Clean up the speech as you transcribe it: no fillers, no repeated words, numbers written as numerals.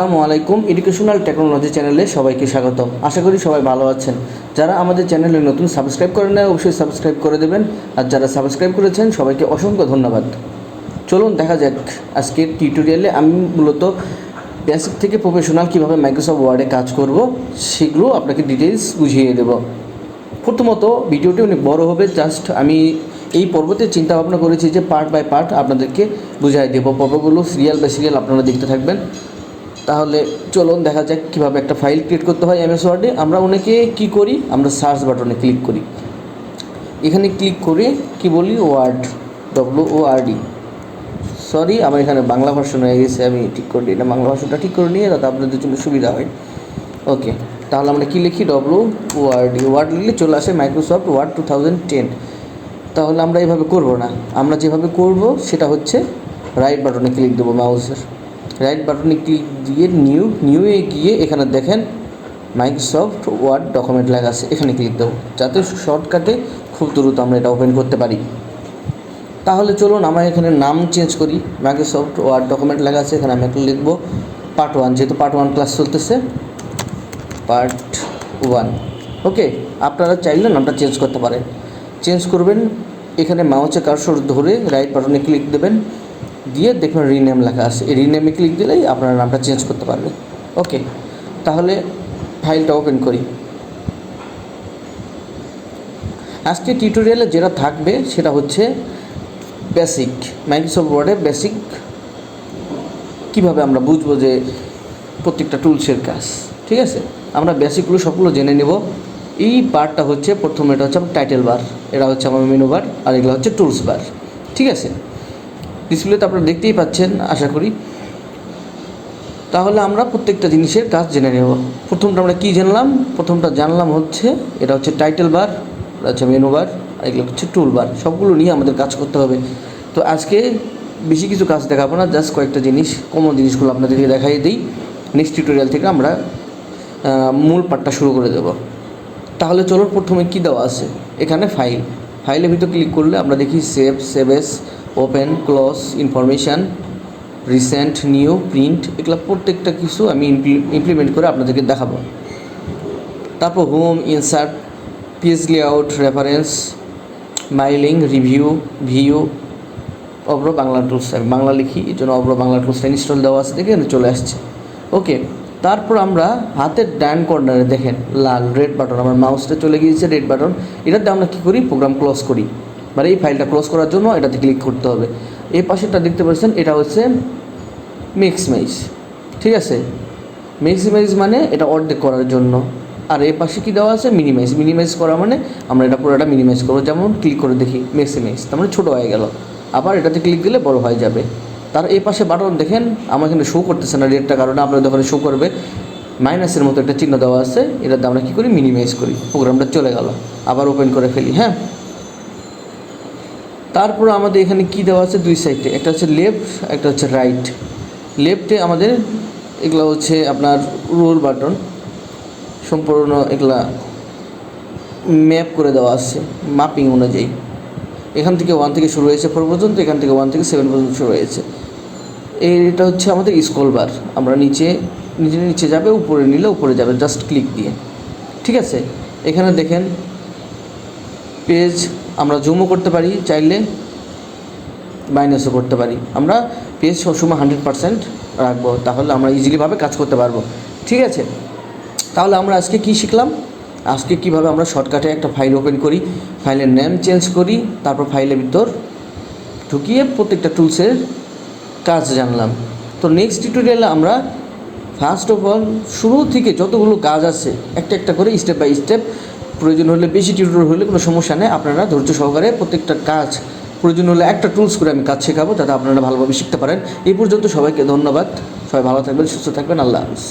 আসসালামু আলাইকুম educational technology চ্যানেলে সবাইকে স্বাগত। আশা করি সবাই ভালো আছেন। যারা আমাদের চ্যানেলে নতুন সাবস্ক্রাইব করেন না অবশ্যই সাবস্ক্রাইব করে দেবেন, আর যারা সাবস্ক্রাইব করেছেন সবাইকে অসংখ্য ধন্যবাদ। চলুন দেখা যাক আজকের টিউটোরিয়ালে আমি মূলত বেসিক থেকে প্রফেশনাল কীভাবে মাইক্রোসফট ওয়ার্ডে কাজ করব সেগুলো আপনাকে ডিটেইলস বুঝিয়ে দেব। প্রথমত ভিডিওটি অনেক বড় হবে, জাস্ট আমি এই পর্বতে চিন্তা ভাবনা করেছি যে পার্ট বাই পার্ট আপনাদেরকে বুঝিয়ে দেব। পর্বগুলো সিরিয়াল বাই সিরিয়াল আপনারা দেখতে থাকবেন। তাহলে চলুন দেখা যাক কীভাবে একটা ফাইল ক্রিয়েট করতে হয় এমএস ওয়ার্ডে। আমরা অনেকে কি করি, আমরা সার্চ বাটনে ক্লিক করি, এখানে ক্লিক করে কি বলি ওয়ার্ড, WORD। সরি, আমার এখানে বাংলা ভার্সন হয়ে গেছে, আমি ঠিক করে নিই না, বাংলা ভার্সনটা ঠিক করে নিয়ে যাতে আপনাদের জন্য সুবিধা হয়। ওকে, তাহলে আমরা কী লিখি, WORD। ওয়ার্ড লিখলে চলে আসে মাইক্রোসফট ওয়ার্ড 2010। তাহলে আমরা এইভাবে করব না, আমরা যেভাবে করব সেটা হচ্ছে রাইট বাটনে ক্লিক দেবো, মাউসের রাইট বাটনে ক্লিক দিয়ে নিউয়ে গিয়ে এখানে দেখেন মাইক্রোসফট ওয়ার্ড ডকুমেন্ট লেখা আছে, এখানে ক্লিক দেবো যাতে শর্টকাটে খুব দ্রুত আমরা এটা ওপেন করতে পারি। তাহলে চলুন আমরা এখানে নাম চেঞ্জ করি, মাইক্রোসফট ওয়ার্ড ডকুমেন্ট লেখা আছে, এখানে আমি একটা লিখবো পার্ট 1, যেহেতু পার্ট 1 ক্লাস চলতেছে, পার্ট 1। ওকে, আপনারা চাইলে নামটা চেঞ্জ করতে পারেন। চেঞ্জ করবেন, এখানে মাউসের কার্সর ধরে রাইট বাটনে ক্লিক দেবেন, দিয়ে দেখবেন রিনেম লেখা আছে, এই রিনেমে ক্লিক দিলেই আপনার নামটা চেঞ্জ করতে পারবেন। ওকে, তাহলে ফাইলটা ওপেন করি। আজকে টিউটোরিয়ালে যেটা থাকবে সেটা হচ্ছে বেসিক মাইক্রোসফট ওয়ার্ডে বেসিক কীভাবে আমরা বুঝবো যে প্রত্যেকটা টুলসের কাজ। ঠিক আছে, আমরা বেসিকগুলো সবগুলো জেনে নেব। এই বারটা হচ্ছে প্রথম, এটা হচ্ছে আমার টাইটেল বার, এটা হচ্ছে আমার মেনু বার, আর এগুলো হচ্ছে টুলস বার। ঠিক আছে, ডিসপ্লেতে আপনারা দেখতেই পাচ্ছেন আশা করি। তাহলে আমরা প্রত্যেকটা জিনিসের কাজ জেনে নেব। প্রথমটা আমরা কী জানলাম, প্রথমটা জানলাম হচ্ছে এটা হচ্ছে টাইটেল বার, এটা হচ্ছে মেনু বার, আর এগুলো হচ্ছে টুল বার। সবগুলো নিয়ে আমাদের কাজ করতে হবে। তো আজকে বেশি কিছু কাজ দেখাবো না, জাস্ট কয়েকটা জিনিস, কমন জিনিসগুলো আপনাদেরকে দেখাই দিই। নেক্সট টিউটোরিয়াল থেকে আমরা মূল পার্টটা শুরু করে দেব। তাহলে চলো, প্রথমে কী দেওয়া আছে এখানে, ফাইলের ভিতর ক্লিক করলে আমরা দেখি save as, open, close, information, recent, new, print, এগুলো প্রত্যেকটা কিছু আমি ইমপ্লিমেন্ট করে আপনাদেরকে দেখাবো। তারপর home, insert, page layout, reference, mailing, review, view, Avro Bangla tools. আমি বাংলা লিখি, এই জন্য অব্র বাংলা টুলসটা ইনস্টল দেওয়া আছে, দেখে চলে আসছে। ওকে, তারপর আমরা হাতের ডান কর্নারে দেখেন লাল রেড বাটন, আমার মাউসটা চলে গিয়েছে রেড বাটন, এটাতে আমরা কী করি, প্রোগ্রাম ক্লোজ করি। মানে এই ফাইলটা ক্লোজ করার জন্য এটাতে ক্লিক করতে হবে। এই পাশেরটা দেখতে পাচ্ছেন, এটা হচ্ছে ম্যাক্সিমাইজ। ঠিক আছে, ম্যাক্সিমাইজ মানে এটা অর্ধেক করার জন্য। আর এই পাশে কী দেওয়া আছে, মিনিমাইজ করা মানে আমরা এটা পুরোটা মিনিমাইজ করবো। যেমন ক্লিক করে দেখি ম্যাক্সিমাইজ, তার মানে ছোটো হয়ে গেল, আবার এটাতে ক্লিক দিলে বড় হয়ে যাবে। তার এই পাশে বাটন দেখেন আমার এখানে শো করতেছে না রেডটা, কারণে আপনাদের ওখানে শো করবে, মাইনাসের মতো একটা চিহ্ন দেওয়া আছে, এটাতে আমরা কী করি, মিনিমাইজ করি, প্রোগ্রামটা চলে গেল। আবার ওপেন করে ফেলি। হ্যাঁ, তারপর আমাদের এখানে কী দেওয়া আছে, দুই সাইডে, একটা হচ্ছে লেফট, একটা হচ্ছে রাইট। লেফটে আমাদের এগুলো হচ্ছে আপনার রোল বাটন, সম্পূর্ণ এগুলা ম্যাপ করে দেওয়া আছে মাপিং অনুযায়ী। এখান থেকে 1 থেকে শুরু হয়েছে 4 পর্যন্ত, এখান থেকে 1 থেকে 7 পর্যন্ত শুরু হয়েছে। এইটা হচ্ছে আমাদের স্ক্রল বার, আমরা নিচে যাবে, উপরে নিলে উপরে যাবে জাস্ট ক্লিক দিয়ে। ঠিক আছে, এখানে দেখেন পেজ আমরা জুমও করতে পারি, চাইলে মাইনাসও করতে পারি। আমরা পেজ সবসময় 100% রাখবো, তাহলে আমরা ইজিলিভাবে কাজ করতে পারবো। ঠিক আছে, তাহলে আমরা আজকে কি শিখলাম, আজকে কিভাবে আমরা শর্টকাটে একটা ফাইল ওপেন করি, ফাইলের নেম চেঞ্জ করি, তারপর ফাইলের ভিতর ঢুকিয়ে প্রত্যেকটা টুলসের কাজ জানলাম। তো নেক্সট টিউটোরিয়ালে আমরা ফার্স্ট অফ অল শুরু থেকে যতগুলো কাজ আছে একটা একটা করে স্টেপ বাই স্টেপ, প্রয়োজন হলে বেশি টিউটোরিয়াল হলে কোনো সমস্যা নেই, আপনারা ধৈর্য সহকারে প্রত্যেকটা কাজ, প্রয়োজন হলে একটা টুলস করে আমি কাজ শেখাবো যাতে আপনারা ভালোভাবে শিখতে পারেন। এই পর্যন্ত সবাইকে ধন্যবাদ, সবাই ভালো থাকবেন, সুস্থ থাকবেন, আল্লাহ হাফেজ।